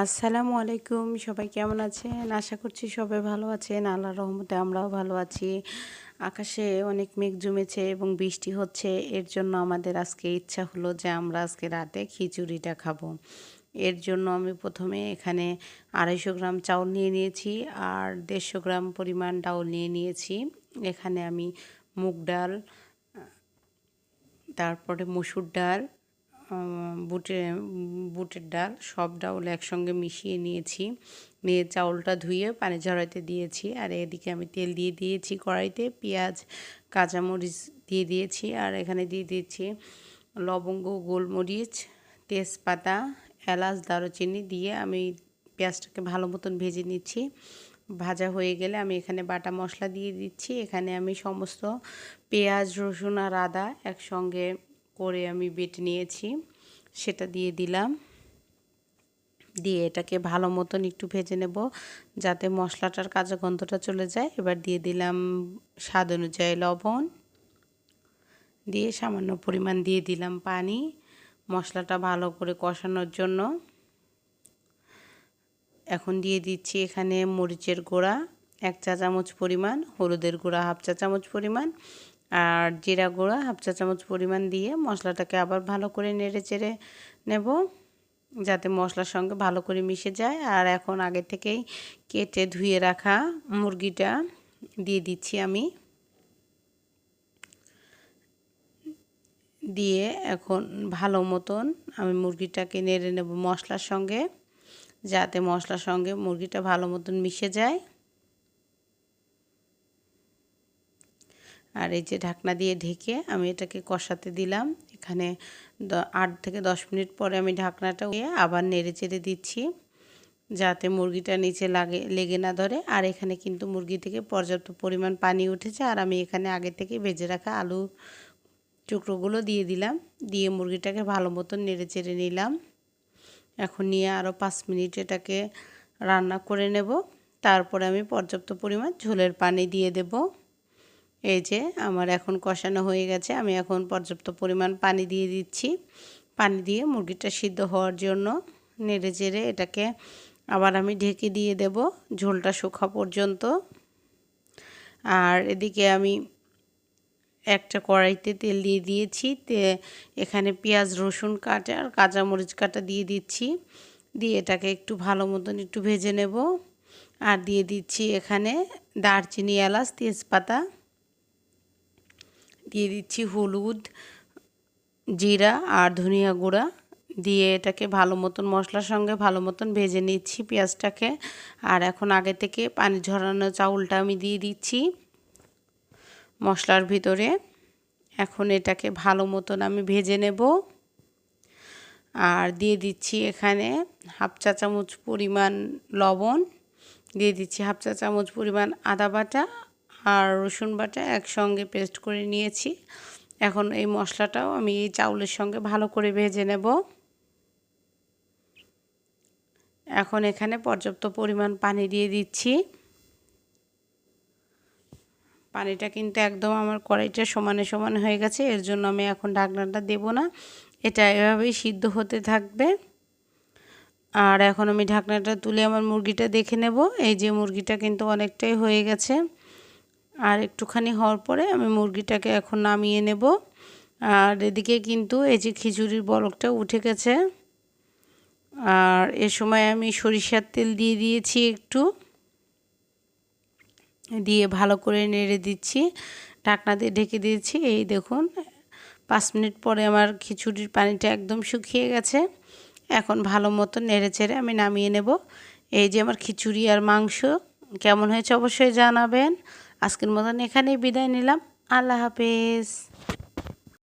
আসসালামু আলাইকুম, সবাই কেমন আছেন? আশা করছি সবাই ভালো আছেন। আল্লাহর রহমতে আমরাও ভালো আছি। আকাশে অনেক মেঘ জমেছে এবং বৃষ্টি হচ্ছে। এর জন্য আমাদের আজকে ইচ্ছা হলো যে আমরা আজকে রাতে খিচুড়িটা খাবো। এর জন্য আমি প্রথমে এখানে 250 গ্রাম চাউল নিয়ে নিয়েছি আর 150 গ্রাম পরিমাণ ডাউল নিয়ে নিয়েছি। এখানে আমি মুগ ডাল, তারপরে মসুর ডাল, বুটের ডাল, সব ডাউল একসঙ্গে মিশিয়ে নিয়েছি। নিয়ে চাউলটা ধুয়ে পানি ঝরাইতে দিয়েছি। আর এদিকে আমি তেল দিয়ে দিয়েছি কড়াইতে, পেঁয়াজ কাঁচামরিচ দিয়ে দিয়েছি। আর এখানে দিয়ে দিয়েছি লবঙ্গ, গোলমরিচ, তেজপাতা, এলাচ, দারুচিনি দিয়ে আমি পেঁয়াজটাকে ভালো মতন ভেজে নিচ্ছি। ভাজা হয়ে গেলে আমি এখানে বাটা মশলা দিয়ে দিচ্ছি। এখানে আমি সমস্ত পেঁয়াজ, রসুন আর আদা একসঙ্গে করে আমি বেটে নিয়েছি, সেটা দিয়ে দিলাম। দিয়ে এটাকে ভালো মতন একটু ভেজে নেব যাতে মশলাটার কাঁচা গন্ধটা চলে যায়। এবার দিয়ে দিলাম স্বাদ অনুযায়ী লবণ, দিয়ে সামান্য পরিমাণ দিয়ে দিলাম পানি মশলাটা ভালো করে কষানোর জন্য। এখন দিয়ে দিচ্ছি এখানে মরিচের গুঁড়া 1 চা চামচ পরিমাণ, হলুদের গুঁড়া 1/2 চা চামচ পরিমাণ আর জিরা গুঁড়া 1/2 চা চামচ পরিমাণ দিয়ে মশলাটাকে আবার ভালো করে নেড়ে চেড়ে নেব যাতে মশলার সঙ্গে ভালো করে মিশে যায়। আর এখন আগে থেকেই কেটে ধুয়ে রাখা মুরগিটা দিয়ে দিচ্ছি আমি। দিয়ে এখন ভালো মতন আমি মুরগিটাকে নেড়ে নেব মশলার সঙ্গে যাতে মশলার সঙ্গে মুরগিটা ভালো মতন মিশে যায়। আর এই যে ঢাকনা দিয়ে ঢেকে আমি এটাকে কষাতে দিলাম। এখানে 8 থেকে 10 মিনিট পরে আমি ঢাকনাটা উঠিয়ে আবার নেড়ে চেড়ে দিচ্ছি যাতে মুরগিটা নিচে লেগে না ধরে। আর এখানে কিন্তু মুরগি থেকে পর্যাপ্ত পরিমাণ পানি উঠেছে। আর আমি এখানে আগে থেকে ভেজে রাখা আলু টুকরোগুলো দিয়ে দিলাম। দিয়ে মুরগিটাকে ভালো মতন নেড়ে চেড়ে নিলাম। এখন নিয়ে আরও 5 মিনিট এটাকে রান্না করে নেব। তারপরে আমি পর্যাপ্ত পরিমাণ ঝোলের পানি দিয়ে দেব। এই যে আমার এখন কষানো হয়ে গেছে, আমি এখন পর্যাপ্ত পরিমাণ পানি দিয়ে দিচ্ছি। পানি দিয়ে মুরগিটা সিদ্ধ হওয়ার জন্য নেড়ে চেড়ে এটাকে আবার আমি ঢেকে দিয়ে দেব ঝোলটা শুকা পর্যন্ত। আর এদিকে আমি একটা কড়াইতে তেল দিয়ে দিয়েছি, এখানে পেঁয়াজ, রসুন কাটা আর কাঁচামরিচ কাটা দিয়ে দিচ্ছি। দিয়ে এটাকে একটু ভালো মতন একটু ভেজে নেব। আর দিয়ে দিচ্ছি এখানে দারচিনি, এলাচ, তেজপাতা, দিয়ে দিচ্ছি হলুদ, জিরা আর ধনিয়া গুঁড়া দিয়ে এটাকে ভালো মতন মশলার সঙ্গে ভালো মতন ভেজে নিচ্ছি পেঁয়াজটাকে। আর এখন আগে থেকে পানি ঝরানো চাউলটা আমি দিয়ে দিচ্ছি মশলার ভিতরে। এখন এটাকে ভালো মতন আমি ভেজে নেব। আর দিয়ে দিচ্ছি এখানে 1/2 চা চামচ পরিমাণ লবণ, দিয়ে দিচ্ছি 1/2 চা চামচ পরিমাণ আদা বাটা আর রসুন বাটা একসঙ্গে পেস্ট করে নিয়েছি। এখন এই মশলাটাও আমি এই চাউলের সঙ্গে ভালো করে ভেজে নেব। এখন এখানে পর্যাপ্ত পরিমাণ পানি দিয়ে দিচ্ছি। পানিটা কিন্তু একদম আমার কড়াইটা সমানে সমানে হয়ে গেছে, এর জন্য আমি এখন ঢাকনাটা দেব না, এটা এভাবেই সিদ্ধ হতে থাকবে। আর এখন আমি ঢাকনাটা তুলে আমার মুরগিটা দেখে নেব। এই যে মুরগিটা কিন্তু অনেকটাই হয়ে গেছে। আর একটুখানি হওয়ার পরে আমি মুরগিটাকে এখন নামিয়ে নেব। আর এদিকে কিন্তু এই যে খিচুড়ির বলকটা উঠে গেছে। আর এ সময় আমি সরিষার তেল দিয়ে দিয়েছি একটু, দিয়ে ভালো করে নেড়ে দিচ্ছি, ঢাকনা দিয়ে ঢেকে দিয়েছি। এই দেখুন 5 মিনিট পরে আমার খিচুড়ির পানিটা একদম শুকিয়ে গেছে। এখন ভালো মতো নেড়ে চেড়ে আমি নামিয়ে নেব। এই যে আমার খিচুড়ি আর মাংস কেমন হয়েছে অবশ্যই জানাবেন। আজকের মতন এখানেই বিদায় নিলাম। আল্লাহ হাফেজ।